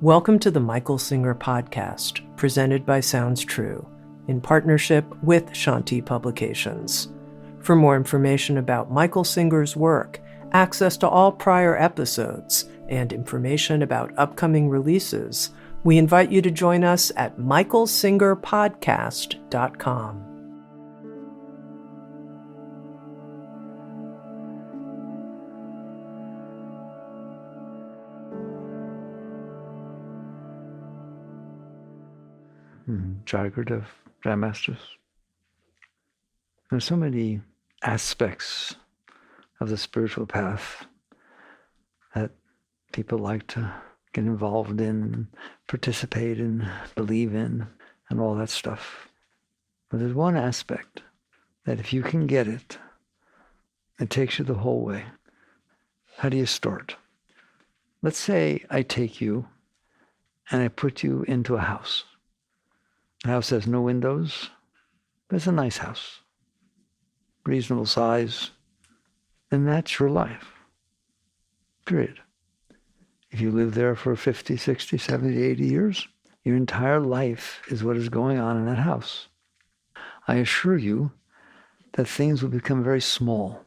Welcome to the Michael Singer podcast, presented by Sounds True, in partnership with Shanti Publications. For more information about Michael Singer's work, access to all prior episodes, and information about upcoming releases, we invite you to join us at michaelsingerpodcast.com. Chard of Grandmasters. There's so many aspects of the spiritual path that people like to get involved in, participate in, believe in, and all that stuff. But there's one aspect that if you can get it, it takes you the whole way. How do you start? Let's say I take you and I put you into a house. The house has no windows, but it's a nice house, reasonable size, and that's your life, period. If you live there for 50, 60, 70, 80 years, your entire life is what is going on in that house. I assure you that things will become very small.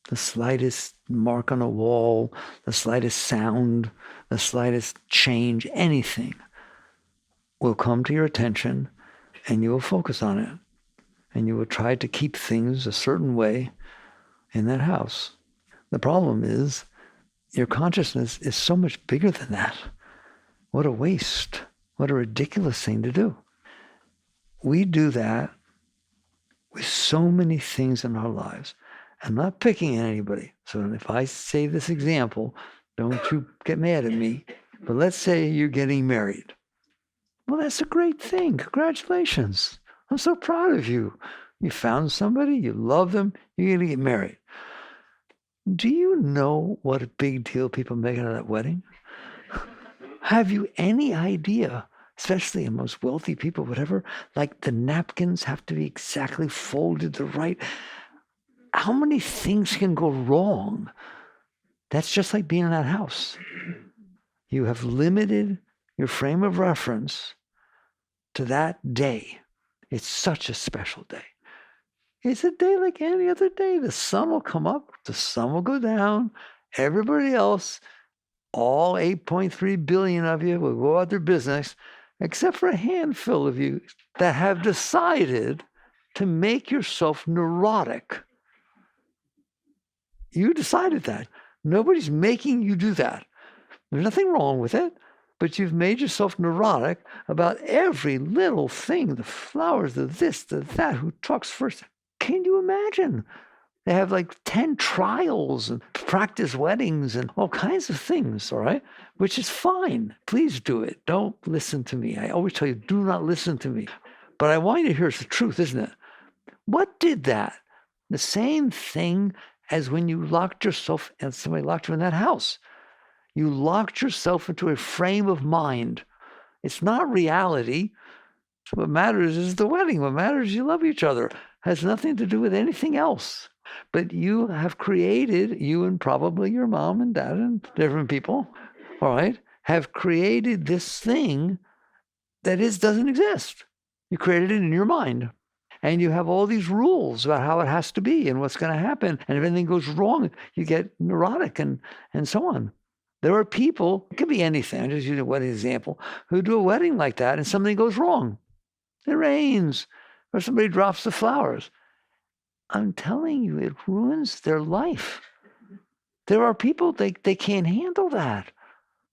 The slightest mark on a wall, the slightest sound, the slightest change, anything will come to your attention, and you will focus on it. And you will try to keep things a certain way in that house. The problem is, your consciousness is so much bigger than that. What a waste. What a ridiculous thing to do. We do that with so many things in our lives. I'm not picking on anybody. So if I say this example, don't you get mad at me. But let's say you're getting married. Well, that's a great thing. Congratulations. I'm so proud of you. You found somebody, you love them, you're going to get married. Do you know what a big deal people make out of that wedding? Have you any idea, especially in most wealthy people, whatever, like the napkins have to be exactly folded the right? How many things can go wrong? That's just like being in that house. You have limited your frame of reference to that day. It's such a special day. It's a day like any other day. The sun will come up, the sun will go down. Everybody else, all 8.3 billion of you, will go out their business, except for a handful of you that have decided to make yourself neurotic. You decided that. Nobody's making you do that. There's nothing wrong with it. But you've made yourself neurotic about every little thing, the flowers, the this, the that, who talks first. Can you imagine? They have like 10 trials and practice weddings and all kinds of things, all right? Which is fine. Please do it. Don't listen to me. I always tell you, do not listen to me. But I want you to hear the truth, isn't it? What did that? The same thing as when you locked yourself and somebody locked you in that house. You locked yourself into a frame of mind. It's not reality. What matters is the wedding. What matters is you love each other. It has nothing to do with anything else. But you have created, you and probably your mom and dad and different people, all right, have created this thing that doesn't exist. You created it in your mind. And you have all these rules about how it has to be and what's going to happen. And if anything goes wrong, you get neurotic and so on. There are people, it could be anything, I'm just using a wedding example, who do a wedding like that and something goes wrong. It rains, or somebody drops the flowers. I'm telling you, it ruins their life. There are people, they can't handle that.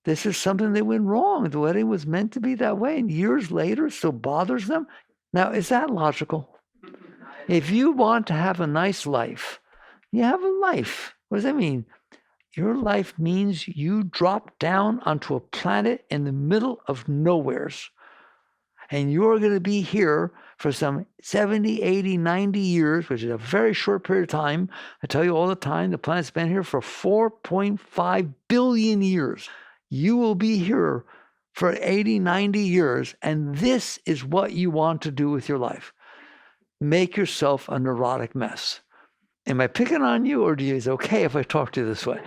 This is something that went wrong. The wedding was meant to be that way, and years later, it still bothers them. Now, is that logical? If you want to have a nice life, you have a life. What does that mean? Your life means you drop down onto a planet in the middle of nowheres. And you're going to be here for some 70, 80, 90 years, which is a very short period of time. I tell you all the time, the planet's been here for 4.5 billion years. You will be here for 80, 90 years, and this is what you want to do with your life. Make yourself a neurotic mess. Am I picking on you, or is it okay if I talk to you this way?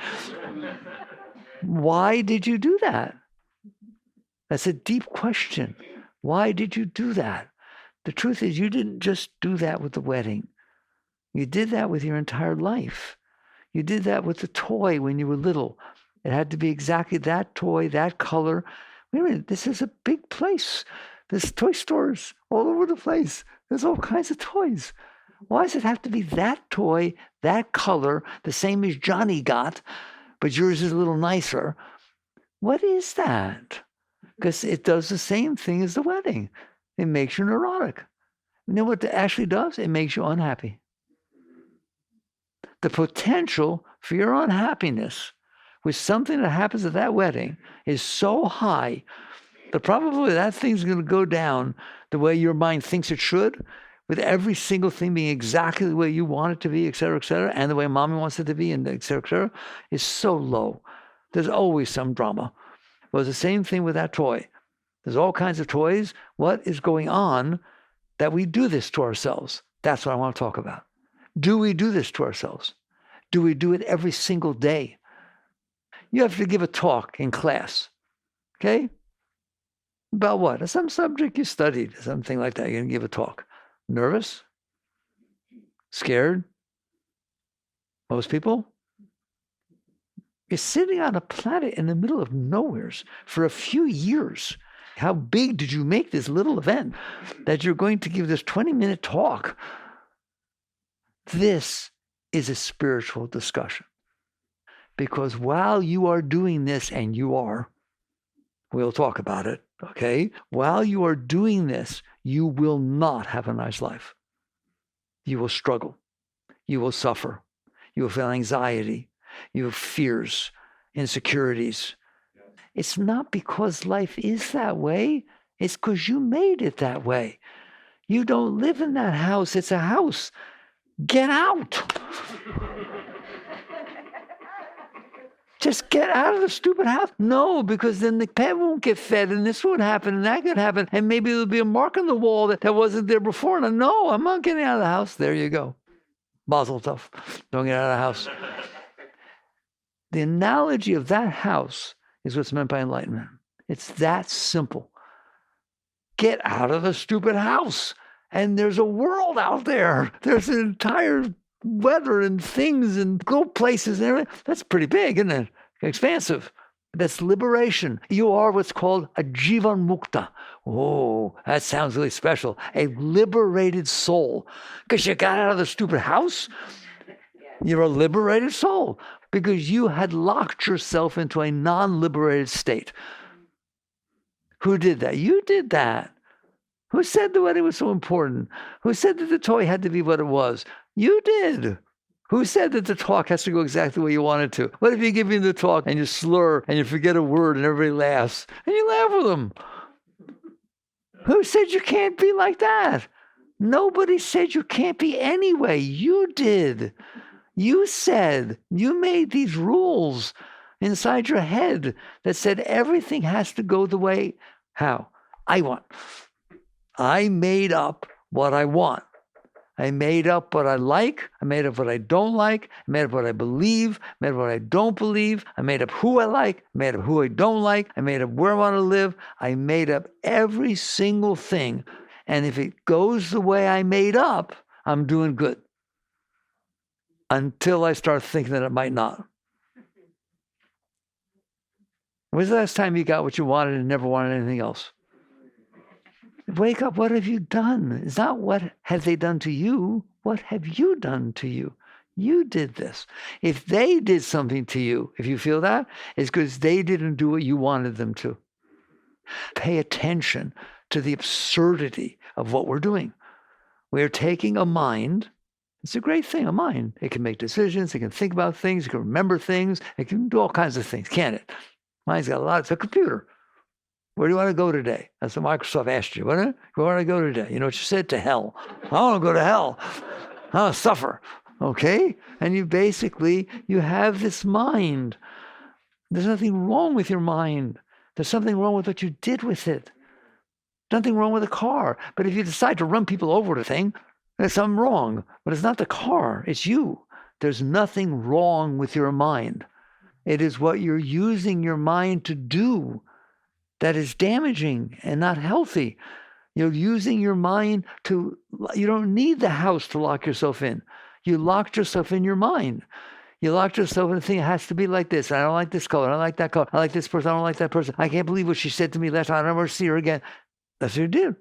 Why did you do that? That's a deep question. Why did you do that? The truth is, you didn't just do that with the wedding. You did that with your entire life. You did that with the toy when you were little. It had to be exactly that toy, that color. Wait a minute, this is a big place. There's toy stores all over the place. There's all kinds of toys. Why does it have to be that toy, that color, the same as Johnny got, but yours is a little nicer? What is that? Because it does the same thing as the wedding. It makes you neurotic. You know what it actually does? It makes you unhappy. The potential for your unhappiness with something that happens at that wedding is so high that probably that thing's going to go down the way your mind thinks it should, with every single thing being exactly the way you want it to be, et cetera, and the way mommy wants it to be, and et cetera, is so low. There's always some drama. Well, it's the same thing with that toy. There's all kinds of toys. What is going on that we do this to ourselves? That's what I want to talk about. Do we do this to ourselves? Do we do it every single day? You have to give a talk in class, okay? About what? Some subject you studied, something like that. You're going to give a talk. Nervous? Scared? Most people? You're sitting on a planet in the middle of nowheres for a few years. How big did you make this little event that you're going to give this 20-minute talk? This is a spiritual discussion. Because while you are doing this, and you are, we'll talk about it, okay? While you are doing this, you will not have a nice life. You will struggle. You will suffer. You will feel anxiety. You have fears, insecurities. It's not because life is that way. It's because you made it that way. You don't live in that house. It's a house. Get out. Just get out of the stupid house. No, because then the pet won't get fed, and this won't happen, and that could happen, and maybe there'll be a mark on the wall that wasn't there before. No, I'm not getting out of the house. There you go. Mazel tov. Don't get out of the house. The analogy of that house is what's meant by enlightenment. It's that simple. Get out of the stupid house. And there's a world out there. There's an entire weather and things and go places and everything. That's pretty big, isn't it? Expansive. That's liberation. You are what's called a jivan mukta. Oh, that sounds really special. A liberated soul. Because you got out of the stupid house. You're a liberated soul because you had locked yourself into a non-liberated state. Who did that? You did that. Who said the wedding was so important? Who said that the toy had to be what it was? You did. Who said that the talk has to go exactly the way you want it to? What if you give me the talk and you slur and you forget a word and everybody laughs and you laugh with them? Who said you can't be like that? Nobody said you can't be anyway. You did. You said, you made these rules inside your head that said everything has to go the way, how? I want. I made up what I want. I made up what I like. I made up what I don't like. I made up what I believe. I made up what I don't believe. I made up who I like. I made up who I don't like. I made up where I want to live. I made up every single thing. And if it goes the way I made up, I'm doing good. Until I start thinking that it might not. When's the last time you got what you wanted and never wanted anything else? Wake up, what have you done? It's not what have they done to you. What have you done to you? You did this. If they did something to you, if you feel that, it's because they didn't do what you wanted them to. Pay attention to the absurdity of what we're doing. We're taking a mind. It's a great thing, a mind. It can make decisions. It can think about things. It can remember things. It can do all kinds of things, can't it? Mind's got a lot. It's a computer. Where do you want to go today? That's what Microsoft asked you. Where do you want to go today? You know what you said? To hell. I want to go to hell. I want to suffer. Okay? And you have this mind. There's nothing wrong with your mind. There's something wrong with what you did with it. Nothing wrong with a car. But if you decide to run people over the thing, there's something wrong. But it's not the car. It's you. There's nothing wrong with your mind. It is what you're using your mind to do that is damaging and not healthy. You're using your mind you don't need the house to lock yourself in. You locked yourself in your mind. You locked yourself in a thing. It has to be like this. I don't like this color. I don't like that color. I like this person. I don't like that person. I can't believe what she said to me last time. I don't ever see her again. That's what you did.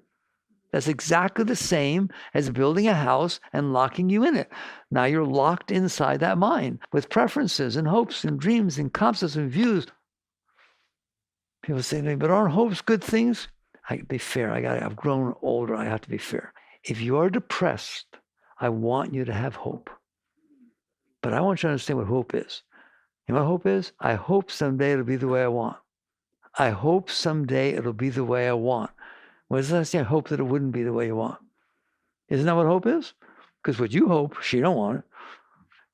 That's exactly the same as building a house and locking you in it. Now you're locked inside that mind with preferences and hopes and dreams and concepts and views. People say to me, but aren't hopes good things? I can be fair. I've grown older. I have to be fair. If you are depressed, I want you to have hope. But I want you to understand what hope is. You know what hope is? I hope someday it'll be the way I want. I hope someday it'll be the way I want. Well, does that say I hope that it wouldn't be the way you want? Isn't that what hope is? Because what you hope, she don't want it.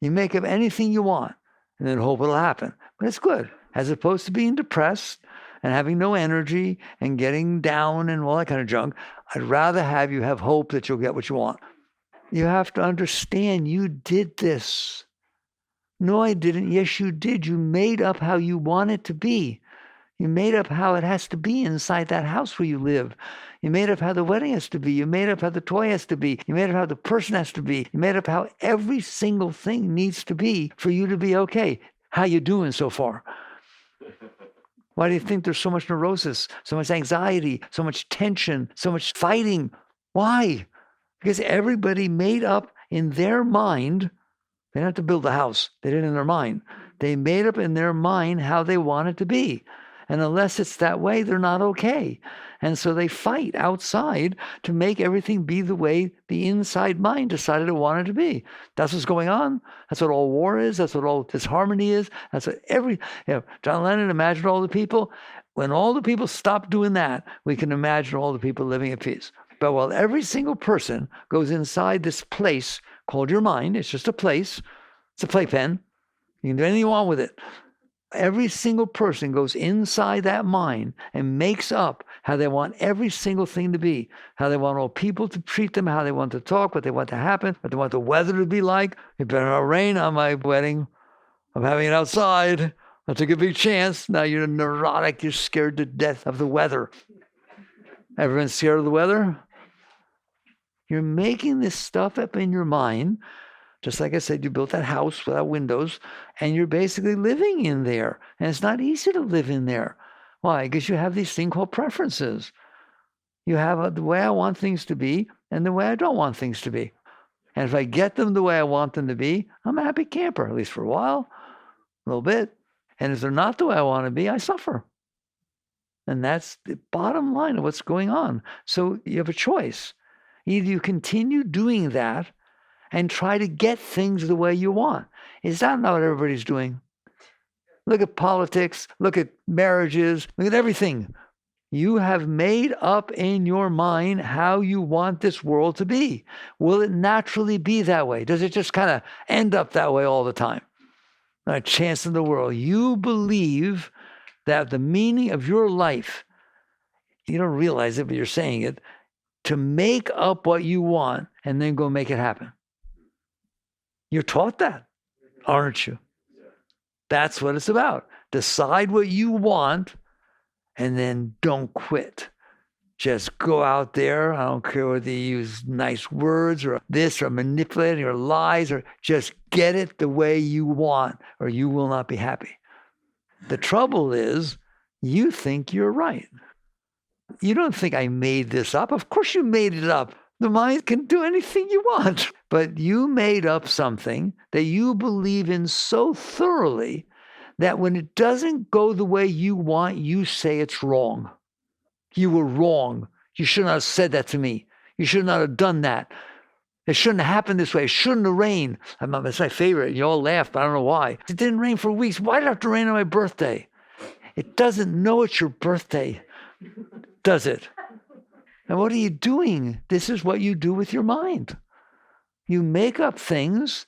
You make up anything you want and then hope it'll happen. But it's good. As opposed to being depressed and having no energy and getting down and all that kind of junk, I'd rather have you have hope that you'll get what you want. You have to understand you did this. No, I didn't. Yes, you did. You made up how you want it to be. You made up how it has to be inside that house where you live. You made up how the wedding has to be. You made up how the toy has to be. You made up how the person has to be. You made up how every single thing needs to be for you to be okay. How you doing so far? Why do you think there's so much neurosis, so much anxiety, so much tension, so much fighting? Why? Because everybody made up in their mind. They didn't have to build a house. They did it in their mind. They made up in their mind how they want it to be. And unless it's that way, they're not okay. And so they fight outside to make everything be the way the inside mind decided it wanted to be. That's what's going on. That's what all war is. That's what all disharmony is. That's what John Lennon imagined all the people. When all the people stop doing that, we can imagine all the people living at peace. But while every single person goes inside this place called your mind, it's just a place. It's a playpen. You can do anything you want with it. Every single person goes inside that mind and makes up how they want every single thing to be, how they want all people to treat them, how they want to talk, what they want to happen, what they want the weather to be like. It better not rain on my wedding. I'm having it outside. I took a big chance. Now you're neurotic. You're scared to death of the weather. Everyone's scared of the weather? You're making this stuff up in your mind. Just like I said, you built that house without windows, and you're basically living in there. And it's not easy to live in there. Why? Because you have these things called preferences. You have the way I want things to be and the way I don't want things to be. And if I get them the way I want them to be, I'm a happy camper, at least for a while, a little bit. And if they're not the way I want to be, I suffer. And that's the bottom line of what's going on. So you have a choice. Either you continue doing that and try to get things the way you want. Is that not what everybody's doing? Look at politics, look at marriages, look at everything. You have made up in your mind how you want this world to be. Will it naturally be that way? Does it just kind of end up that way all the time? Not a chance in the world. You believe that the meaning of your life, you don't realize it, but you're saying it, to make up what you want and then go make it happen. You're taught that, aren't you? That's what it's about. Decide what you want and then don't quit. Just go out there. I don't care whether you use nice words or this or manipulating or lies, or just get it the way you want or you will not be happy. The trouble is you think you're right. You don't think I made this up. Of course you made it up. The mind can do anything you want. But you made up something that you believe in so thoroughly that when it doesn't go the way you want, you say it's wrong. You were wrong. You should not have said that to me. You should not have done that. It shouldn't have happened this way. It shouldn't have rained. It's my favorite. You all laugh, but I don't know why. It didn't rain for weeks. Why did it have to rain on my birthday? It doesn't know it's your birthday, does it? And what are you doing? This is what you do with your mind. You make up things,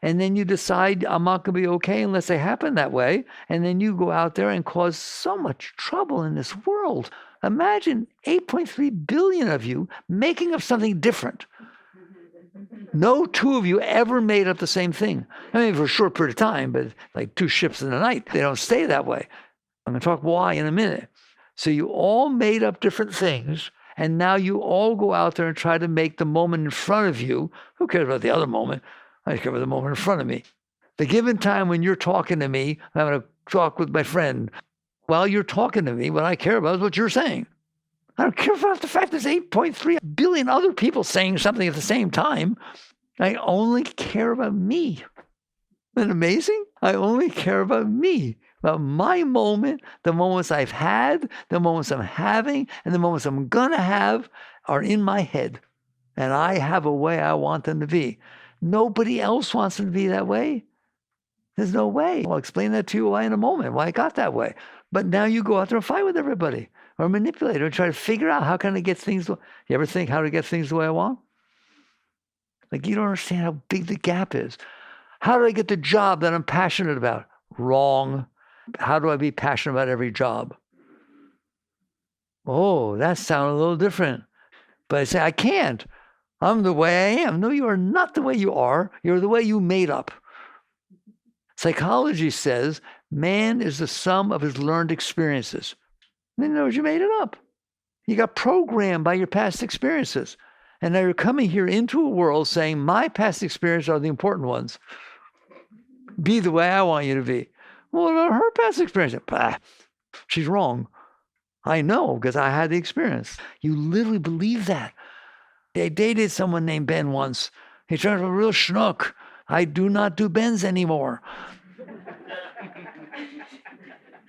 and then you decide, I'm not going to be okay unless they happen that way. And then you go out there and cause so much trouble in this world. Imagine 8.3 billion of you making up something different. No two of you ever made up the same thing. I mean, for a short period of time, but like two ships in the night, they don't stay that way. I'm going to talk why in a minute. So you all made up different things, and now you all go out there and try to make the moment in front of you. Who cares about the other moment? I care about the moment in front of me. The given time when you're talking to me, I'm going to talk with my friend. While you're talking to me, what I care about is what you're saying. I don't care about the fact there's 8.3 billion other people saying something at the same time. I only care about me. Isn't that amazing? I only care about me, about my moment. The moments I've had, the moments I'm having, and the moments I'm going to have are in my head. And I have a way I want them to be. Nobody else wants them to be that way. There's no way. I'll explain that to you why in a moment, why I got that way. But now you go out there and fight with everybody or manipulate or try to figure out how can I get things. You ever think how to get things the way I want? Like you don't understand how big the gap is. How do I get the job that I'm passionate about? Wrong. How do I be passionate about every job? Oh, that sounds a little different. But I say, I can't. I'm the way I am. No, you are not the way you are. You're the way you made up. Psychology says man is the sum of his learned experiences. In other words, you made it up. You got programmed by your past experiences. And now you're coming here into a world saying, my past experiences are the important ones. Be the way I want you to be. Well, what about her past experience? Bah, she's wrong. I know because I had the experience. You literally believe that. I dated someone named Ben once. He turned out a real schnook. I do not do Bens anymore.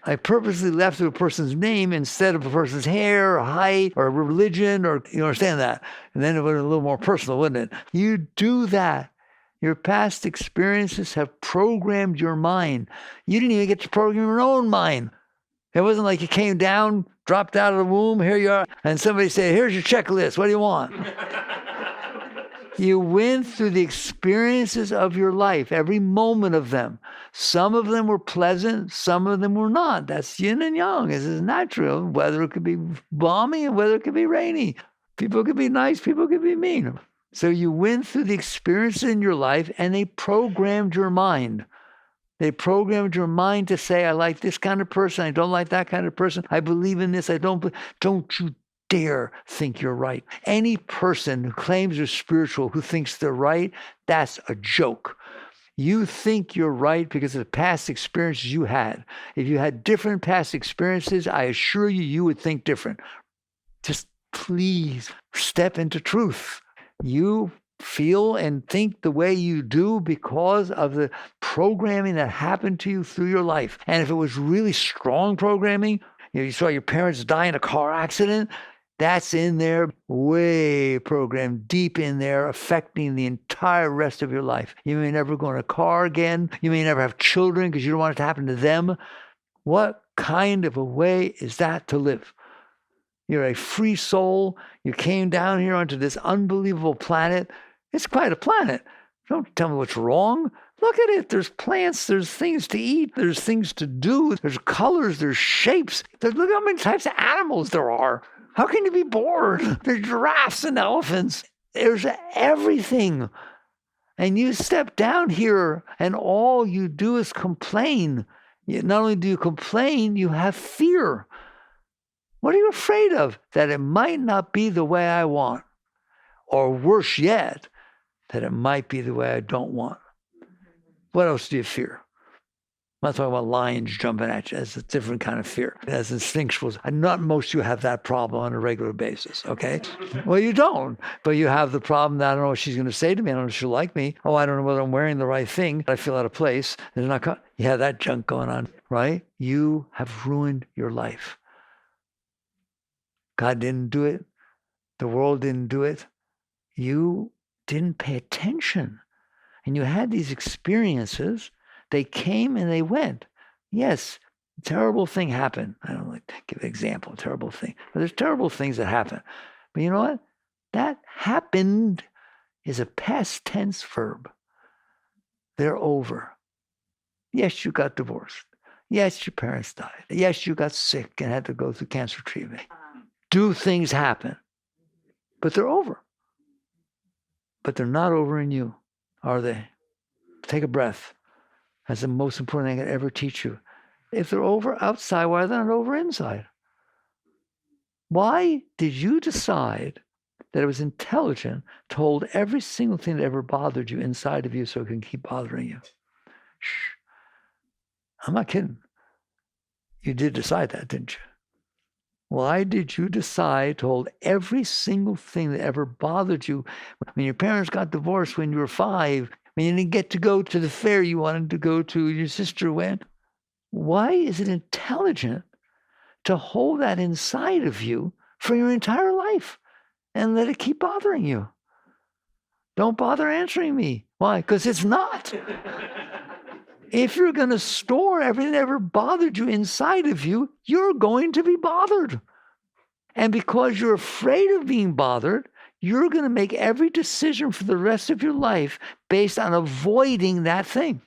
I purposely left a person's name instead of a person's hair or height or religion, or you understand that. And then it would be a little more personal, wouldn't it? You do that. Your past experiences have programmed your mind. You didn't even get to program your own mind. It wasn't like you came down, dropped out of the womb, here you are, and somebody said, here's your checklist, what do you want? You went through the experiences of your life, every moment of them. Some of them were pleasant, some of them were not. That's yin and yang. This is natural. Weather could be balmy and weather could be rainy. People could be nice, people could be mean. So you went through the experiences in your life and they programmed your mind. They programmed your mind to say, I like this kind of person, I don't like that kind of person, I believe in this, I don't. Don't you dare think you're right. Any person who claims they're spiritual, who thinks they're right, that's a joke. You think you're right because of the past experiences you had. If you had different past experiences, I assure you, you would think different. Just please step into truth. You feel and think the way you do because of the programming that happened to you through your life. And if it was really strong programming, you saw your parents die in a car accident, that's in there, way programmed, deep in there, affecting the entire rest of your life. You may never go in a car again. You may never have children because you don't want it to happen to them. What kind of a way is that to live? You're a free soul. You came down here onto this unbelievable planet. It's quite a planet. Don't tell me what's wrong. Look at it. There's plants. There's things to eat. There's things to do. There's colors. There's shapes. Look how many types of animals there are. How can you be bored? There's giraffes and elephants. There's everything. And you step down here and all you do is complain. Not only do you complain, you have fear. What are you afraid of? That it might not be the way I want. Or worse yet, that it might be the way I don't want. What else do you fear? I'm not talking about lions jumping at you. That's a different kind of fear. As instinctual. Not most of you have that problem on a regular basis, okay? Well, you don't. But you have the problem that I don't know what she's going to say to me. I don't know if she'll like me. Oh, I don't know whether I'm wearing the right thing. I feel out of place. There's not. You have that junk going on, right? You have ruined your life. God didn't do it. The world didn't do it. You didn't pay attention. And you had these experiences. They came and they went. Yes, a terrible thing happened. I don't like to give an example, a terrible thing. But there's terrible things that happen. But you know what? That happened is a past tense verb. They're over. Yes, you got divorced. Yes, your parents died. Yes, you got sick and had to go through cancer treatment. Do things happen? But they're over. But they're not over in you, are they? Take a breath. That's the most important thing I could ever teach you. If they're over outside, why are they not over inside? Why did you decide that it was intelligent to hold every single thing that ever bothered you inside of you so it can keep bothering you? Shh. I'm not kidding. You did decide that, didn't you? Why did you decide to hold every single thing that ever bothered you? When your parents got divorced when you were 5, when you didn't get to go to the fair you wanted to go to, your sister went. Why is it intelligent to hold that inside of you for your entire life and let it keep bothering you? Don't bother answering me. Why? Because it's not. If you're going to store everything that ever bothered you inside of you, you're going to be bothered. And because you're afraid of being bothered, you're going to make every decision for the rest of your life based on avoiding that thing.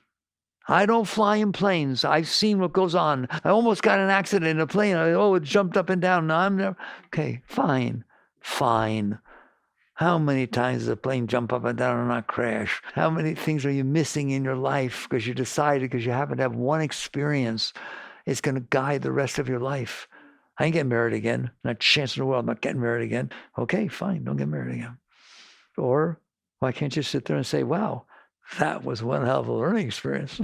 I don't fly in planes. I've seen what goes on. I almost got in an accident in a plane. It jumped up and down. No, I'm never. Okay, fine. How many times does a plane jump up and down and not crash? How many things are you missing in your life because you decided, because you happen to have one experience, it's going to guide the rest of your life? I ain't getting married again. Not a chance in the world. I'm not getting married again. Okay, fine. Don't get married again. Or why can't you sit there and say, wow, that was one hell of a learning experience.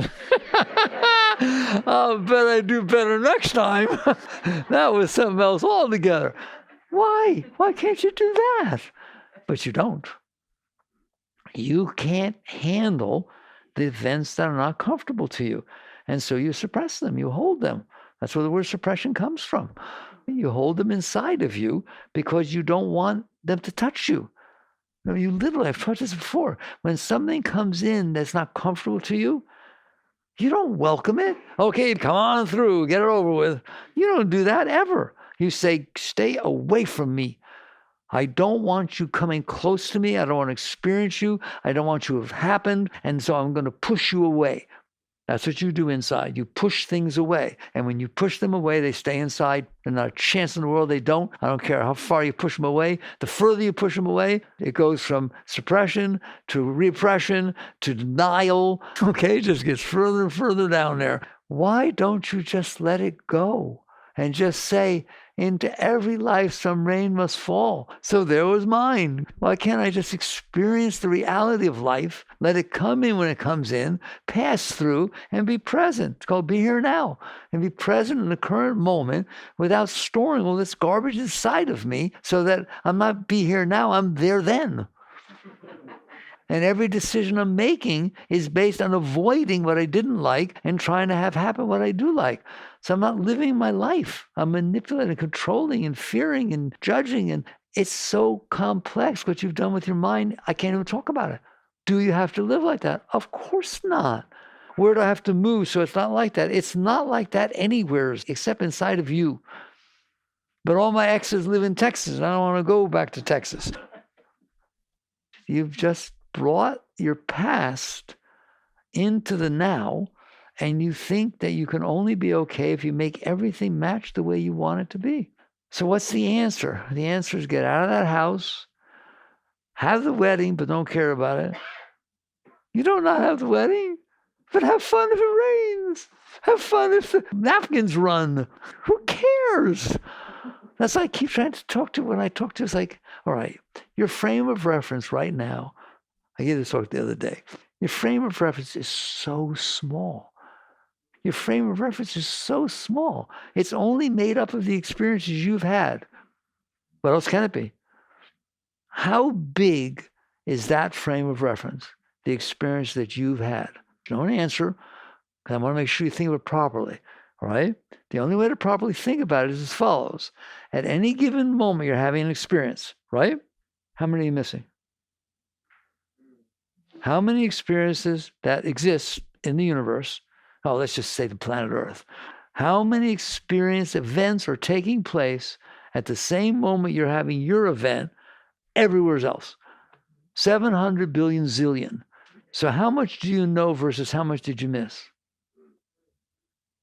I'll bet I do better next time. That was something else altogether. Why? Why can't you do that? But you don't. You can't handle the events that are not comfortable to you. And so you suppress them. You hold them. That's where the word suppression comes from. You hold them inside of you because you don't want them to touch you. You literally, I've taught this before. When something comes in that's not comfortable to you, you don't welcome it. Okay, come on through, get it over with. You don't do that ever. You say, stay away from me. I don't want you coming close to me. I don't want to experience you. I don't want you to have happened. And so I'm going to push you away. That's what you do inside. You push things away. And when you push them away, they stay inside. There's not a chance in the world they don't. I don't care how far you push them away. The further you push them away, it goes from suppression to repression to denial. Okay, it just gets further and further down there. Why don't you just let it go and just say, into every life some rain must fall. So there was mine. Why can't I just experience the reality of life, let it come in when it comes in, pass through, and be present? It's called be here now. And be present in the current moment without storing all this garbage inside of me so that I'm not be here now, I'm there then. And every decision I'm making is based on avoiding what I didn't like and trying to have happen what I do like. So I'm not living my life. I'm manipulating, controlling, and fearing, and judging. And it's so complex what you've done with your mind. I can't even talk about it. Do you have to live like that? Of course not. Where do I have to move so it's not like that? It's not like that anywhere except inside of you. But all my exes live in Texas. And I don't want to go back to Texas. You've just brought your past into the now, and you think that you can only be okay if you make everything match the way you want it to be. So what's the answer? The answer is get out of that house, have the wedding, but don't care about it. You don't not have the wedding, but have fun if it rains. Have fun if the napkins run. Who cares? That's what I keep trying to talk to when I talk to. It's like, all right, your frame of reference right now, I gave this talk the other day. Your frame of reference is so small. Your frame of reference is so small. It's only made up of the experiences you've had. What else can it be? How big is that frame of reference, the experience that you've had? Don't answer, because I want to make sure you think of it properly. All right? The only way to properly think about it is as follows. At any given moment, you're having an experience, right? How many are you missing? How many experiences that exist in the universe, let's just say the planet Earth, how many experience events are taking place at the same moment you're having your event everywhere else? 700 billion zillion. So how much do you know versus how much did you miss?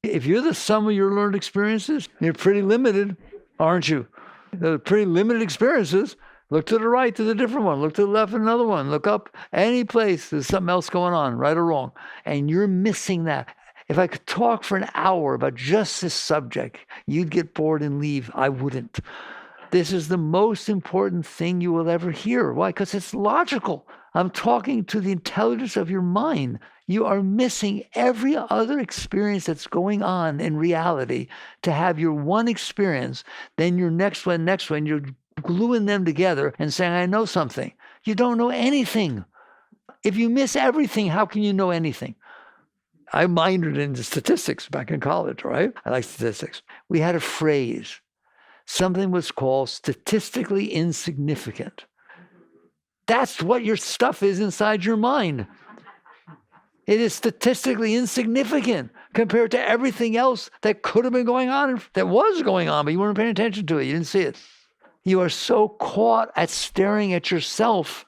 If you're the sum of your learned experiences, you're pretty limited, aren't you? They're pretty limited experiences. Look to the right, there's a different one. Look to the left, another one. Look up any place, there's something else going on, right or wrong. And you're missing that. If I could talk for an hour about just this subject, you'd get bored and leave. I wouldn't. This is the most important thing you will ever hear. Why? Because it's logical. I'm talking to the intelligence of your mind. You are missing every other experience that's going on in reality to have your one experience, then your next one. You're gluing them together and saying, I know something. You don't know anything. If you miss everything, how can you know anything? I minored in statistics back in college, right? I like statistics. We had a phrase. Something was called statistically insignificant. That's what your stuff is inside your mind. It is statistically insignificant compared to everything else that could have been going on, that was going on, but you weren't paying attention to it. You didn't see it. You are so caught at staring at yourself.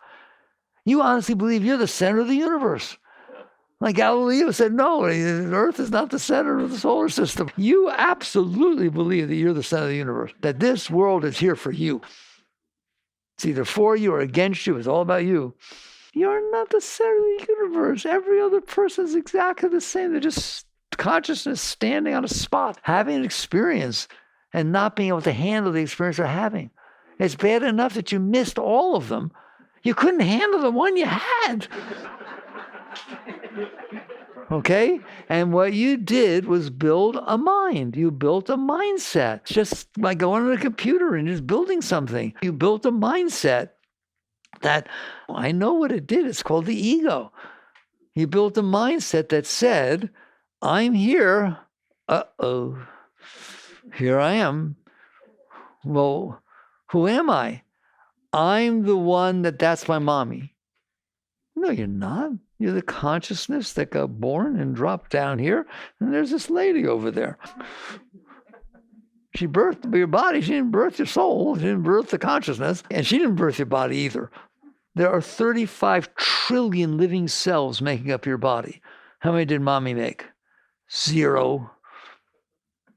You honestly believe you're the center of the universe. Like Galileo said, no, the Earth is not the center of the solar system. You absolutely believe that you're the center of the universe, that this world is here for you. It's either for you or against you. It's all about you. You're not the center of the universe. Every other person is exactly the same. They're just consciousness standing on a spot, having an experience and not being able to handle the experience they're having. It's bad enough that you missed all of them. You couldn't handle the one you had. Okay? And what you did was build a mind. You built a mindset. Just by going on a computer and just building something. You built a mindset that, I know what it did. It's called the ego. You built a mindset that said, I'm here. Uh-oh. Here I am. Well, who am I? I'm the one that's my mommy. No, you're not. You're the consciousness that got born and dropped down here. And there's this lady over there. She birthed your body. She didn't birth your soul. She didn't birth the consciousness. And she didn't birth your body either. There are 35 trillion living cells making up your body. How many did mommy make? 0.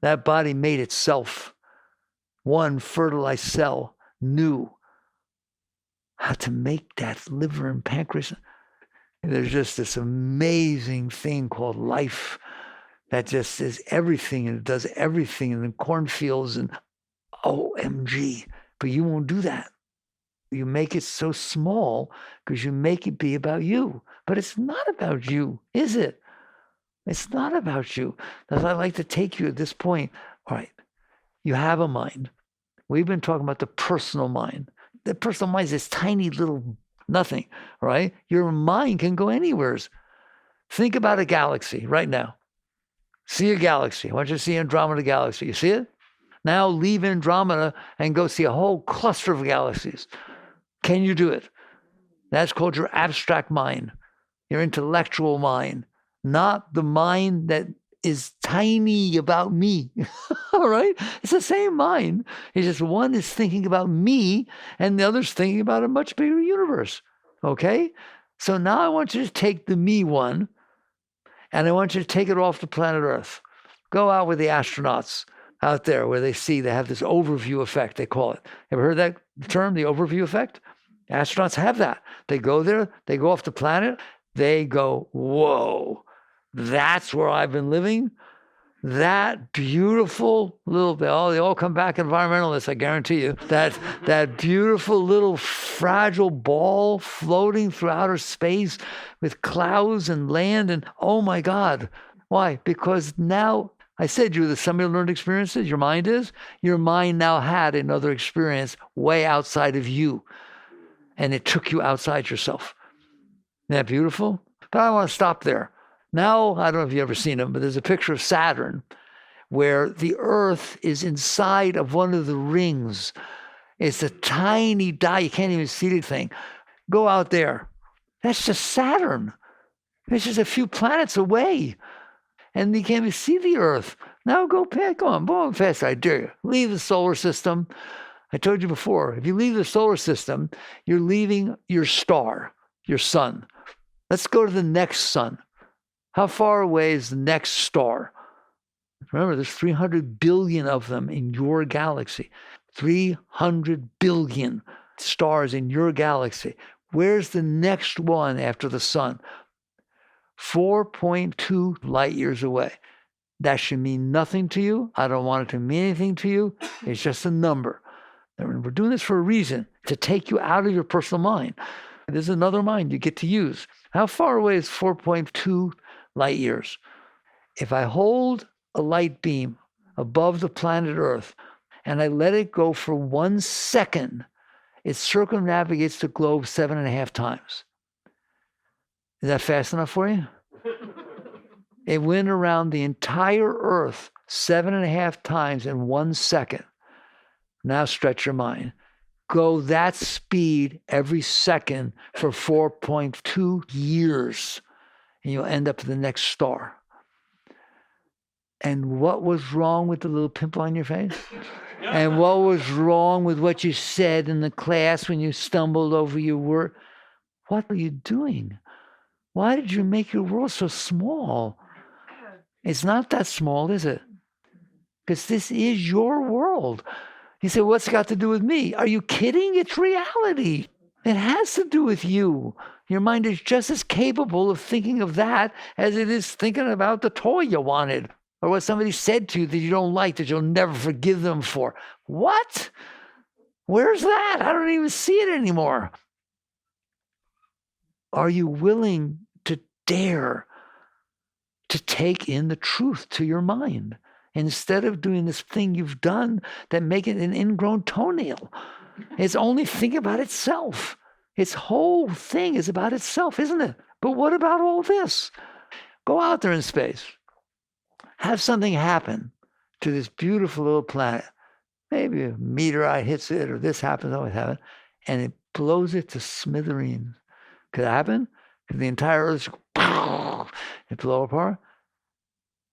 That body made itself. One fertilized cell knew how to make that liver and pancreas. There's just this amazing thing called life that just is everything, and it does everything in the cornfields, and OMG. But you won't do that. You make it so small because you make it be about you. But it's not about you, is it? It's not about you. That's why I like to take you at this point. All right, you have a mind. We've been talking about the personal mind. The personal mind is this tiny little nothing, right? Your mind can go anywhere. Think about a galaxy right now. See a galaxy. I want you to see Andromeda Galaxy. You see it? Now leave Andromeda and go see a whole cluster of galaxies. Can you do it? That's called your abstract mind, your intellectual mind, not the mind that is tiny about me. All right? It's the same mind. It's just one is thinking about me and the other's thinking about a much bigger universe. Okay? So now I want you to take the me one and I want you to take it off the planet Earth. Go out with the astronauts out there where they have this overview effect, they call it. Ever heard that term, the overview effect? Astronauts have that. They go there, they go off the planet, they go, whoa, that's where I've been living? That beautiful little, they all come back environmentalists, I guarantee you. That beautiful little fragile ball floating through outer space with clouds and land and, oh my God. Why? Because now, I said you're the sum of learned experiences, your mind is. Your mind now had another experience way outside of you. And it took you outside yourself. Isn't that beautiful? But I want to stop there. Now, I don't know if you've ever seen them, but there's a picture of Saturn where the Earth is inside of one of the rings. It's a tiny dot. You can't even see the thing. Go out there. That's just Saturn. It's just a few planets away. And you can't even see the Earth. Now go on fast, I dare you. Leave the solar system. I told you before, if you leave the solar system, you're leaving your star, your sun. Let's go to the next sun. How far away is the next star? Remember, there's 300 billion of them in your galaxy. 300 billion stars in your galaxy. Where's the next one after the sun? 4.2 light years away. That should mean nothing to you. I don't want it to mean anything to you. It's just a number. And we're doing this for a reason, to take you out of your personal mind. There's another mind you get to use. How far away is 4.2 light years? If I hold a light beam above the planet Earth and I let it go for 1 second, it circumnavigates the globe 7.5 times. Is that fast enough for you? It went around the entire Earth 7.5 times in 1 second. Now stretch your mind. Go that speed every second for 4.2 years, and you'll end up at the next star. And what was wrong with the little pimple on your face? And what was wrong with what you said in the class when you stumbled over your word? What are you doing? Why did you make your world so small? It's not that small, is it? Because this is your world. You say, what's it got to do with me? Are you kidding? It's reality. It has to do with you. Your mind is just as capable of thinking of that as it is thinking about the toy you wanted or what somebody said to you that you don't like, that you'll never forgive them for. What? Where's that? I don't even see it anymore. Are you willing to dare to take in the truth to your mind instead of doing this thing you've done that make it an ingrown toenail? It's only thinking about itself. Its whole thing is about itself, isn't it? But what about all this? Go out there in space. Have something happen to this beautiful little planet. Maybe a meteorite hits it, or this happens, always happens, and it blows it to smithereens. Could it happen? Could the entire Earth it blow apart?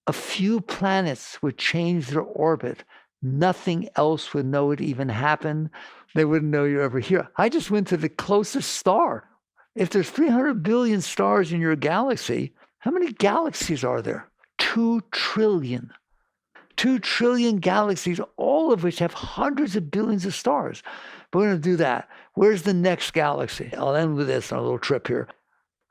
A few planets would change their orbit. Nothing else would know it even happened. They wouldn't know you're ever here. I just went to the closest star. If there's 300 billion stars in your galaxy, how many galaxies are there? 2 trillion. 2 trillion galaxies, all of which have hundreds of billions of stars. But we're going to do that. Where's the next galaxy? I'll end with this on a little trip here.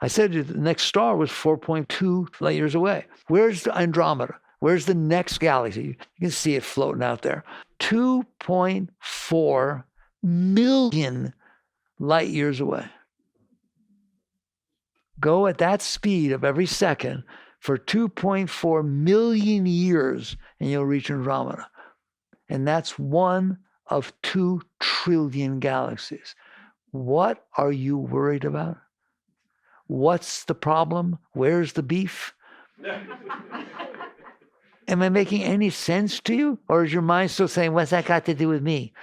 I said the next star was 4.2 light years away. Where's Andromeda? Where's the next galaxy? You can see it floating out there. 2.4 million light years away. Go at that speed of every second for 2.4 million years, and you'll reach Andromeda. And that's one of 2 trillion galaxies. What are you worried about? What's the problem? Where's the beef? Am I making any sense to you? Or is your mind still saying, what's that got to do with me?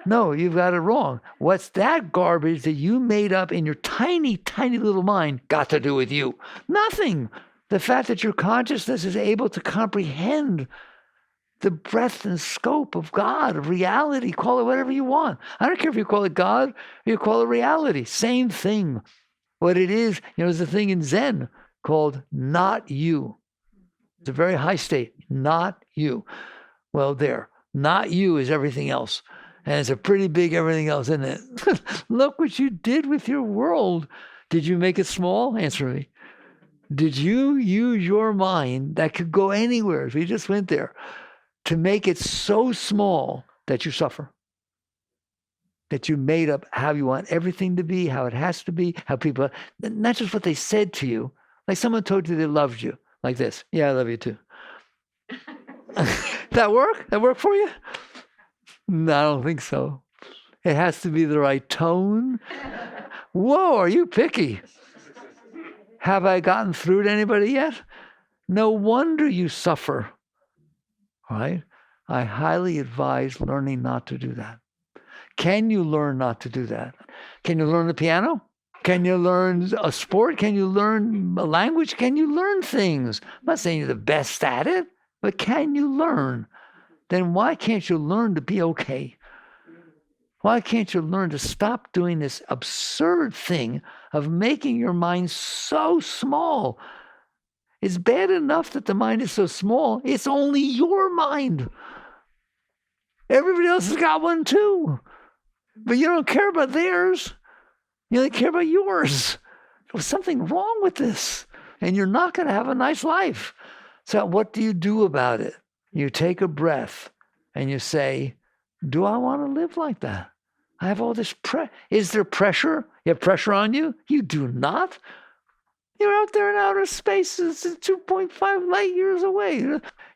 No, you've got it wrong. What's that garbage that you made up in your tiny, tiny little mind got to do with you? Nothing. The fact that your consciousness is able to comprehend the breadth and scope of God, of reality, call it whatever you want. I don't care if you call it God or you call it reality. Same thing. What it is, there's a thing in Zen called not you. It's a very high state, not you. Well, there, not you is everything else. And it's a pretty big everything else, isn't it? Look what you did with your world. Did you make it small? Answer me. Did you use your mind that could go anywhere, if you just went there, to make it so small that you suffer? That you made up how you want everything to be, how it has to be, how people, not just what they said to you. Like someone told you they loved you, like this. Yeah, I love you too. That work? That work for you? No, I don't think so. It has to be the right tone. Whoa, are you picky? Have I gotten through to anybody yet? No wonder you suffer. All right? I highly advise learning not to do that. Can you learn not to do that? Can you learn the piano? Can you learn a sport? Can you learn a language? Can you learn things? I'm not saying you're the best at it, but can you learn? Then why can't you learn to be okay? Why can't you learn to stop doing this absurd thing of making your mind so small? It's bad enough that the mind is so small. It's only your mind. Everybody else has got one too. But you don't care about theirs. You only care about yours. There's something wrong with this. And you're not going to have a nice life. So what do you do about it? You take a breath and you say, do I want to live like that? I have all this Is there pressure? You have pressure on you? You do not. You're out there in outer space. It's 2.5 light years away.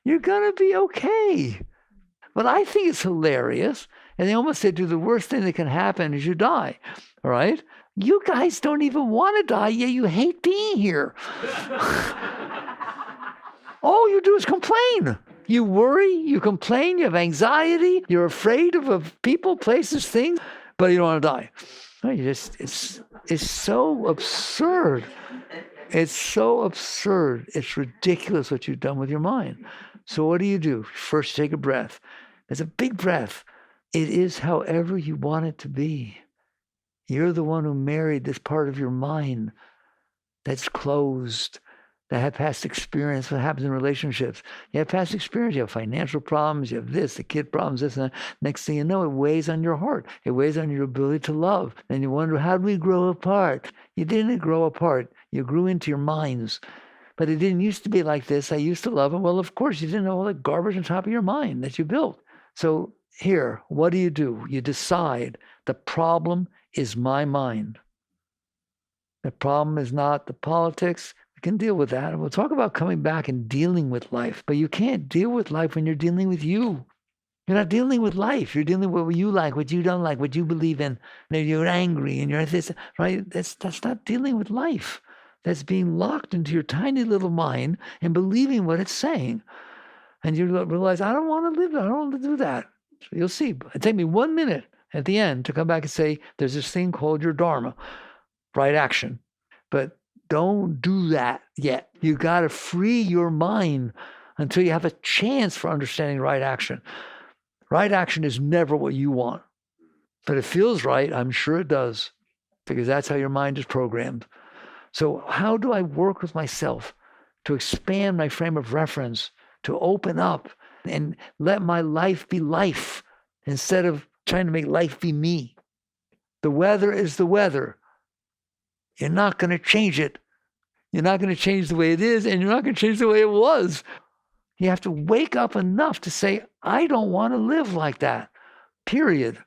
You're going to be okay. But I think it's hilarious. And they almost said, the worst thing that can happen is you die. All right? You guys don't even want to die, yet you hate being here. All you do is complain. You worry, you complain, you have anxiety, you're afraid of people, places, things, but you don't want to die. It's so absurd. It's so absurd. It's ridiculous what you've done with your mind. So what do? First, take a breath. It's a big breath. It is however you want it to be. You're the one who married this part of your mind that's closed, that had past experience. What happens in relationships? You have past experience. You have financial problems. You have this, the kid problems, this and that. Next thing you know, it weighs on your heart. It weighs on your ability to love. And you wonder, how do we grow apart? You didn't grow apart. You grew into your minds. But it didn't used to be like this. I used to love it. Well, of course, you didn't know all the garbage on top of your mind that you built. So here, what do? You decide the problem is my mind. The problem is not the politics. We can deal with that. And we'll talk about coming back and dealing with life. But you can't deal with life when you're dealing with you. You're not dealing with life. You're dealing with what you like, what you don't like, what you believe in. And you're angry and you're this, right? That's not dealing with life. That's being locked into your tiny little mind and believing what it's saying. And you realize, I don't want to live that. I don't want to do that. So you'll see. It'll take me 1 minute at the end to come back and say, there's this thing called your dharma, right action. But don't do that yet. You got to free your mind until you have a chance for understanding right action. Right action is never what you want. But it feels right. I'm sure it does. Because that's how your mind is programmed. So how do I work with myself to expand my frame of reference, to open up and let my life be life instead of trying to make life be me? The weather is the weather. You're not going to change it. You're not going to change the way it is, and you're not going to change the way it was. You have to wake up enough to say, I don't want to live like that, period.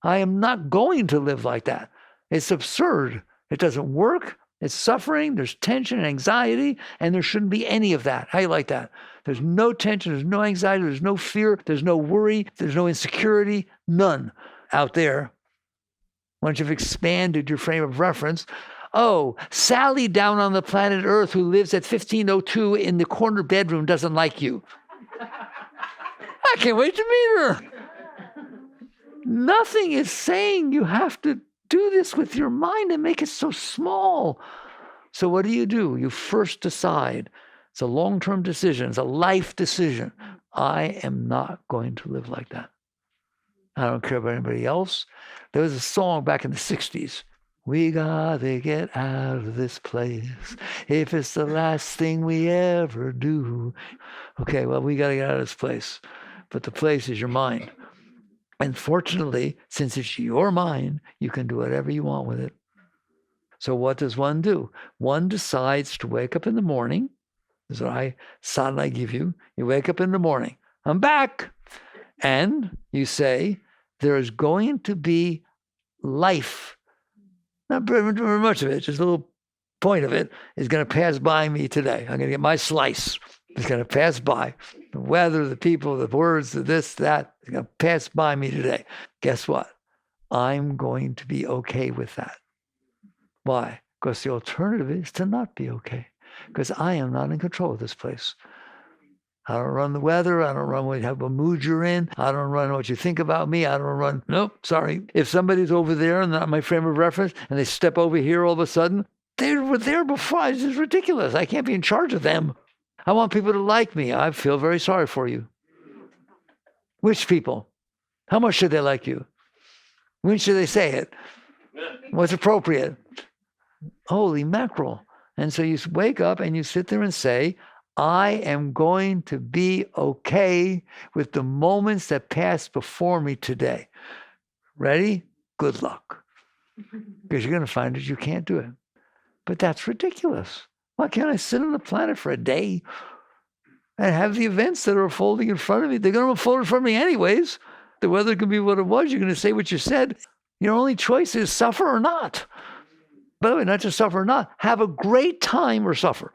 I am not going to live like that. It's absurd. It doesn't work. It's suffering. There's tension and anxiety, and there shouldn't be any of that. How do you like that? There's no tension. There's no anxiety. There's no fear. There's no worry. There's no insecurity. None out there. Once you've expanded your frame of reference, oh, Sally down on the planet Earth who lives at 1502 in the corner bedroom doesn't like you. I can't wait to meet her. Nothing is saying you have to do this with your mind and make it so small. So what do? You first decide. It's a long-term decision. It's a life decision. I am not going to live like that. I don't care about anybody else. There was a song back in the 60s. We gotta get out of this place if it's the last thing we ever do. Okay, well, we gotta get out of this place. But the place is your mind. And fortunately, since it's your mind, you can do whatever you want with it. So what does one do? One decides to wake up in the morning. This is what sadhana I give you. You wake up in the morning. I'm back. And you say, there is going to be life. Not very much of it, just a little point of it is going to pass by me today. I'm going to get my slice. It's going to pass by. The weather, the people, the words, the this, that, it's going to pass by me today. Guess what? I'm going to be okay with that. Why? Because the alternative is to not be okay. Because I am not in control of this place. I don't run the weather. I don't run what mood you're in. I don't run what you think about me. I don't run. Nope, sorry. If somebody's over there and not my frame of reference and they step over here all of a sudden, they were there before. This is ridiculous. I can't be in charge of them. I want people to like me. I feel very sorry for you. Which people? How much should they like you? When should they say it? What's appropriate? Holy mackerel. And so you wake up and you sit there and say, I am going to be okay with the moments that pass before me today. Ready? Good luck. Because you're going to find that you can't do it. But that's ridiculous. Why can't I sit on the planet for a day? and have the events that are unfolding in front of me. They're going to unfold in front of me anyways. The weather can be what it was. You're going to say what you said. Your only choice is suffer or not. By the way, not just suffer or not, have a great time or suffer.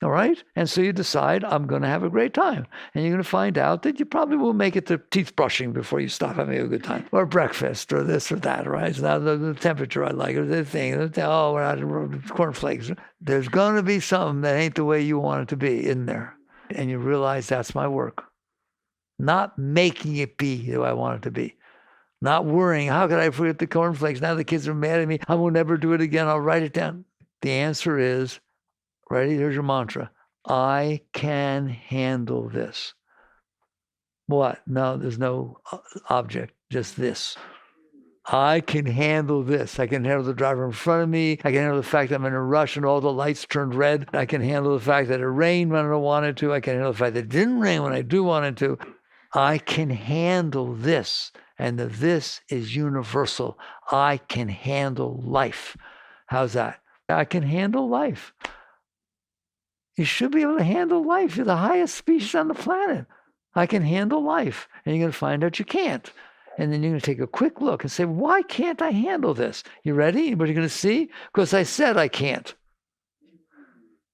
All right? And so you decide, I'm going to have a great time. And you're going to find out that you probably will make it to teeth brushing before you stop having a good time. Or breakfast, or this or that, right? It's not the temperature I like, or the thing. Oh, we're out of cornflakes. There's going to be something that ain't the way you want it to be in there. And you realize that's my work. Not making it be the way I want it to be. Not worrying, how could I forget the cornflakes? Now the kids are mad at me. I will never do it again. I'll write it down. The answer is, ready? Here's your mantra. I can handle this. What? No, there's no object, just this. I can handle this. I can handle the driver in front of me. I can handle the fact that I'm in a rush and all the lights turned red. I can handle the fact that it rained when I don't want it to. I can handle the fact that it didn't rain when I do want it to. I can handle this. And the this is universal. I can handle life. How's that? I can handle life. You should be able to handle life. You're the highest species on the planet. I can handle life. And you're going to find out you can't. And then you're going to take a quick look and say, why can't I handle this? You ready? What you're going to see? Because I said I can't.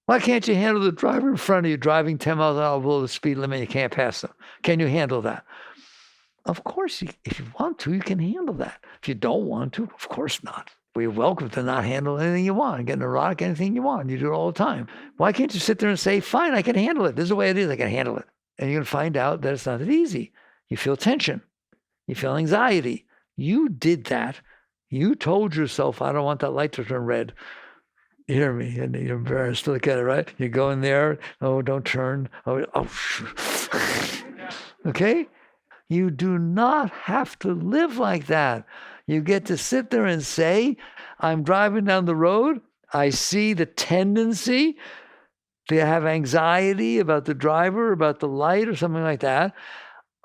Why can't you handle the driver in front of you driving 10 miles an hour below the speed limit? You can't pass them. Can you handle that? Of course, if you want to, you can handle that. If you don't want to, of course not. We're welcome to not handle anything you want, get neurotic, anything you want. You do it all the time. Why can't you sit there and say, fine, I can handle it. This is the way it is. I can handle it. And you're going to find out that it's not that easy. You feel tension. You feel anxiety. You did that. You told yourself, I don't want that light to turn red. You hear me? And you're embarrassed to look at it, right? You go in there. Oh, don't turn. Oh. Okay? You do not have to live like that. You get to sit there and say, I'm driving down the road. I see the tendency to have anxiety about the driver, about the light or something like that.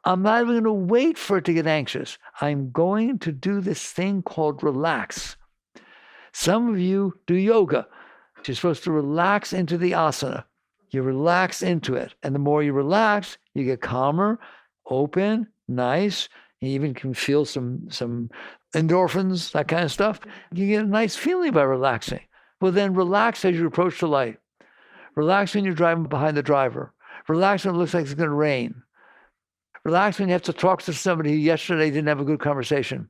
I'm not even going to wait for it to get anxious. I'm going to do this thing called relax. Some of you do yoga. You're supposed to relax into the asana. You relax into it. And the more you relax, you get calmer, open, nice. You even can feel some endorphins, that kind of stuff. You get a nice feeling by relaxing. Well, then relax as you approach the light. Relax when you're driving behind the driver. Relax when it looks like it's going to rain. Relax when you have to talk to somebody who yesterday didn't have a good conversation.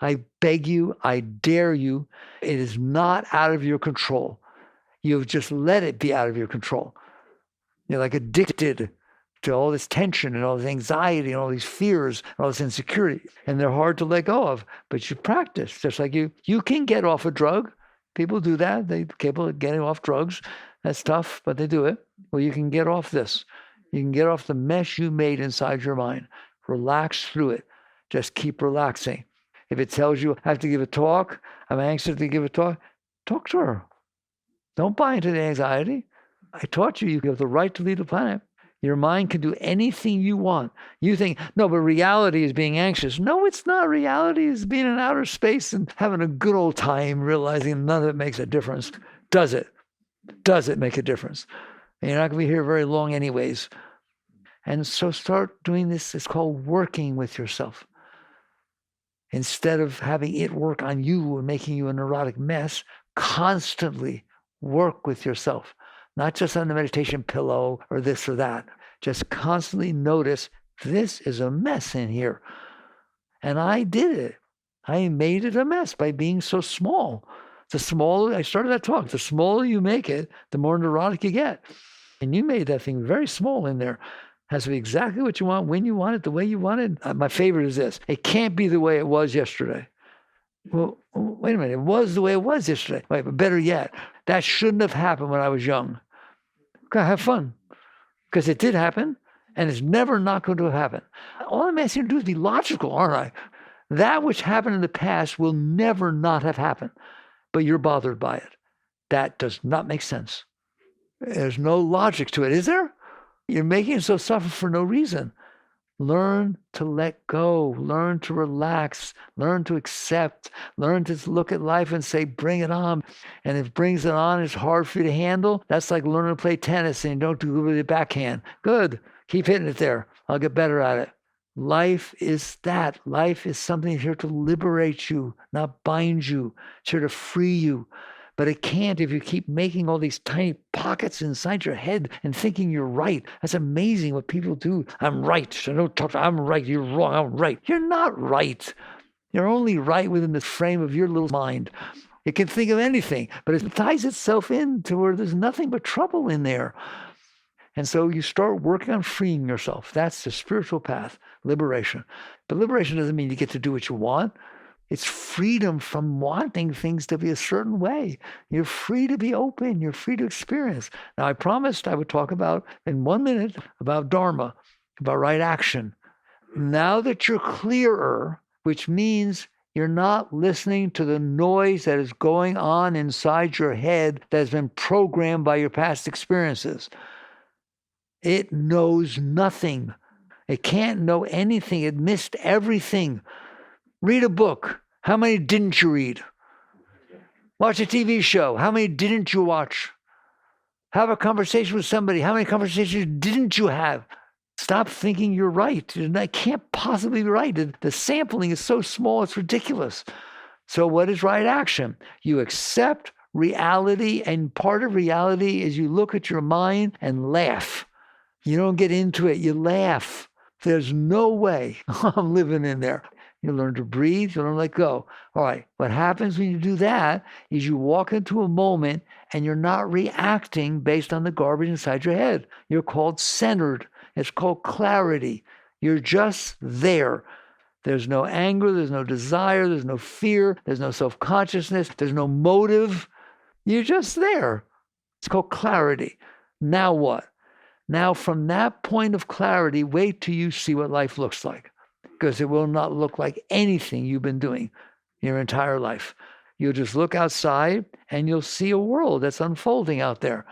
I beg you, I dare you, it is not out of your control. You've just let it be out of your control. You're like addicted to all this tension and all this anxiety and all these fears and all this insecurity. And they're hard to let go of, but you practice. Just like you can get off a drug. People do that. They're capable of getting off drugs. That's tough, but they do it. Well, you can get off this. You can get off the mess you made inside your mind. Relax through it. Just keep relaxing. If it tells you I have to give a talk, I'm anxious to give a talk, talk to her. Don't buy into the anxiety. I taught you have the right to lead the planet. Your mind can do anything you want. You think, no, but reality is being anxious. No, it's not. Reality is being in outer space and having a good old time, realizing none of it makes a difference. Does it? Does it make a difference? And you're not going to be here very long anyways. And so start doing this. It's called working with yourself. Instead of having it work on you and making you a neurotic mess, constantly work with yourself. Not just on the meditation pillow or this or that. Just constantly notice, this is a mess in here. And I did it. I made it a mess by being so small. The smaller, I started that talk, the smaller you make it, the more neurotic you get. And you made that thing very small in there. Has to be exactly what you want, when you want it, the way you want it. My favorite is this. It can't be the way it was yesterday. Well, wait a minute. It was the way it was yesterday. Wait, but better yet, that shouldn't have happened when I was young. Okay, have fun. Because it did happen, and it's never not going to happen. All I'm asking you to do is be logical, aren't I? That which happened in the past will never not have happened, but you're bothered by it. That does not make sense. There's no logic to it, is there? You're making yourself suffer for no reason. Learn to let go, learn to relax, learn to accept, learn to look at life and say, bring it on. And if brings it on is hard for you to handle, that's like learning to play tennis and you don't do good with your backhand. Good. Keep hitting it there. I'll get better at it. Life is that. Life is something here to liberate you, not bind you. It's here to free you. But it can't if you keep making all these tiny pockets inside your head and thinking you're right. That's amazing what people do. I'm right. So don't talk to I'm right. You're wrong. I'm right. You're not right. You're only right within the frame of your little mind. It can think of anything, but it ties itself into where there's nothing but trouble in there. And so you start working on freeing yourself. That's the spiritual path, liberation. But liberation doesn't mean you get to do what you want. It's freedom from wanting things to be a certain way. You're free to be open. You're free to experience. Now, I promised I would talk about, in 1 minute, about Dharma, about right action. Now that you're clearer, which means you're not listening to the noise that is going on inside your head that has been programmed by your past experiences. It knows nothing. It can't know anything. It missed everything. Read a book. How many didn't you read? Watch a TV show. How many didn't you watch? Have a conversation with somebody. How many conversations didn't you have? Stop thinking you're right. That can't possibly be right. The sampling is so small, it's ridiculous. So what is right action? You accept reality, and part of reality is you look at your mind and laugh. You don't get into it. You laugh. There's no way I'm living in there. You learn to breathe. You learn to let go. All right. What happens when you do that is you walk into a moment and you're not reacting based on the garbage inside your head. You're called centered. It's called clarity. You're just there. There's no anger. There's no desire. There's no fear. There's no self-consciousness. There's no motive. You're just there. It's called clarity. Now what? Now, from that point of clarity, wait till you see what life looks like, because it will not look like anything you've been doing your entire life. You'll just look outside and you'll see a world that's unfolding out there.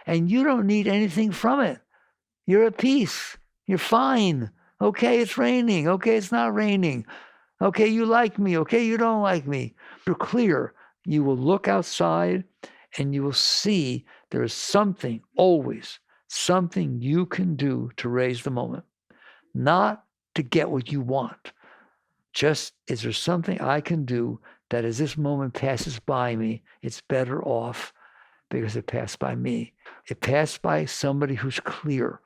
And you don't need anything from it. You're at peace. You're fine. Okay, it's raining. Okay, it's not raining. Okay, you like me. Okay, you don't like me. You're clear. You will look outside and you will see there is something, always something you can do to raise the moment. Not to get what you want. Just, is there something I can do that as this moment passes by me, it's better off because it passed by me. It passed by somebody who's clear.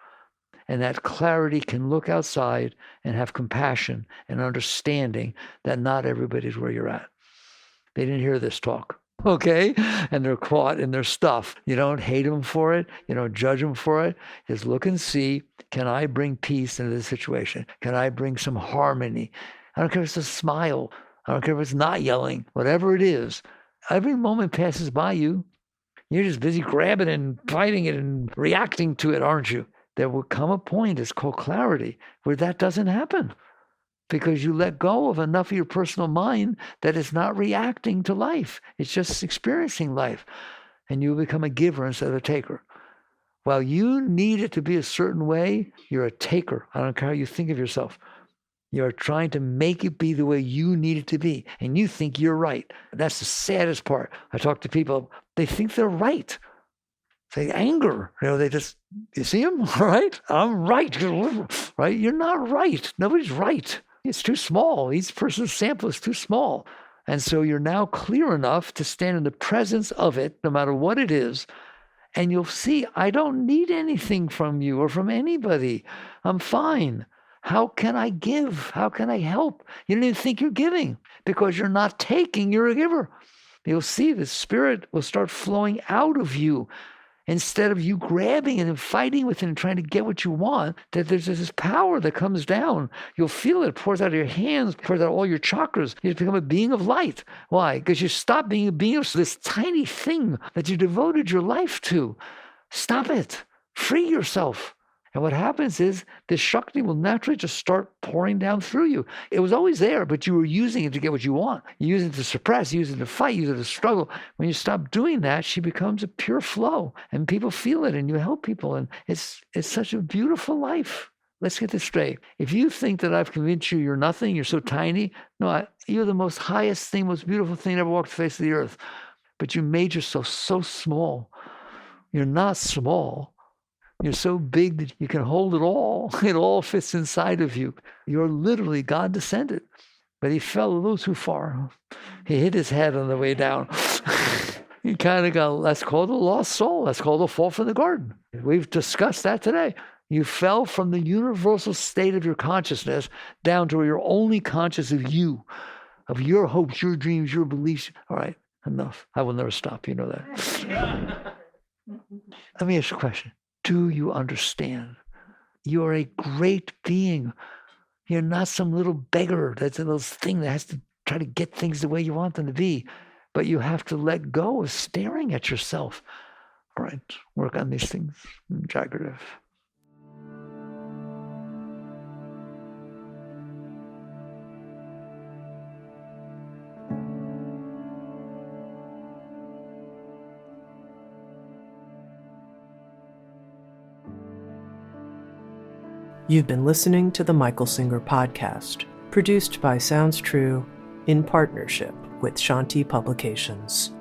And that clarity can look outside and have compassion and understanding that not everybody's where you're at. They didn't hear this talk. Okay? And they're caught in their stuff. You don't hate them for it. You don't judge them for it. Just look and see, can I bring peace into this situation? Can I bring some harmony? I don't care if it's a smile. I don't care if it's not yelling. Whatever it is, every moment passes by you. You're just busy grabbing and fighting it and reacting to it, aren't you? There will come a point, it's called clarity, where that doesn't happen. Because you let go of enough of your personal mind that it's not reacting to life. It's just experiencing life. And you become a giver instead of a taker. While you need it to be a certain way, you're a taker. I don't care how you think of yourself. You're trying to make it be the way you need it to be. And you think you're right. That's the saddest part. I talk to people, they think they're right. They anger. They just, you see them? All right? I'm right. Right? You're not right. Nobody's right. It's too small. Each person's sample is too small. And so you're now clear enough to stand in the presence of it, no matter what it is. And you'll see, I don't need anything from you or from anybody. I'm fine. How can I give? How can I help? You don't even think you're giving because you're not taking, you're a giver. You'll see the spirit will start flowing out of you. Instead of you grabbing it and fighting with it and trying to get what you want, that there's this power that comes down. You'll feel it pours out of your hands, pours out of all your chakras. You become a being of light. Why? Because you stop being a being of this tiny thing that you devoted your life to. Stop it. Free yourself. And what happens is this Shakti will naturally just start pouring down through you. It was always there, but you were using it to get what you want. You use it to suppress, you use it to fight, you use it to struggle. When you stop doing that, she becomes a pure flow. And people feel it and you help people. And it's such a beautiful life. let's get this straight. If you think that I've convinced you you're nothing, you're so tiny, no, you're the most highest thing, most beautiful thing that ever walked the face of the earth. But you made yourself so small. You're not small. You're so big that you can hold it all. It all fits inside of you. You're literally God descended. But he fell a little too far. He hit his head on the way down. He kind of got, that's called a lost soul. That's called a fall from the garden. We've discussed that today. You fell from the universal state of your consciousness down to where you're only conscious of you, of your hopes, your dreams, your beliefs. All right, enough. I will never stop. You know that. Let me ask you a question. Do you understand? You are a great being. You're not some little beggar that's a little thing that has to try to get things the way you want them to be. But you have to let go of staring at yourself. All right, work on these things. Jagrata. You've been listening to the Michael Singer Podcast, produced by Sounds True in partnership with Shanti Publications.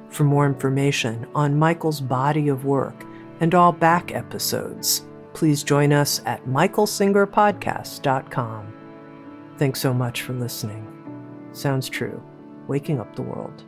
For more information on Michael's body of work and all back episodes, please join us at michaelsingerpodcast.com. Thanks so much for listening. Sounds True, waking up the world.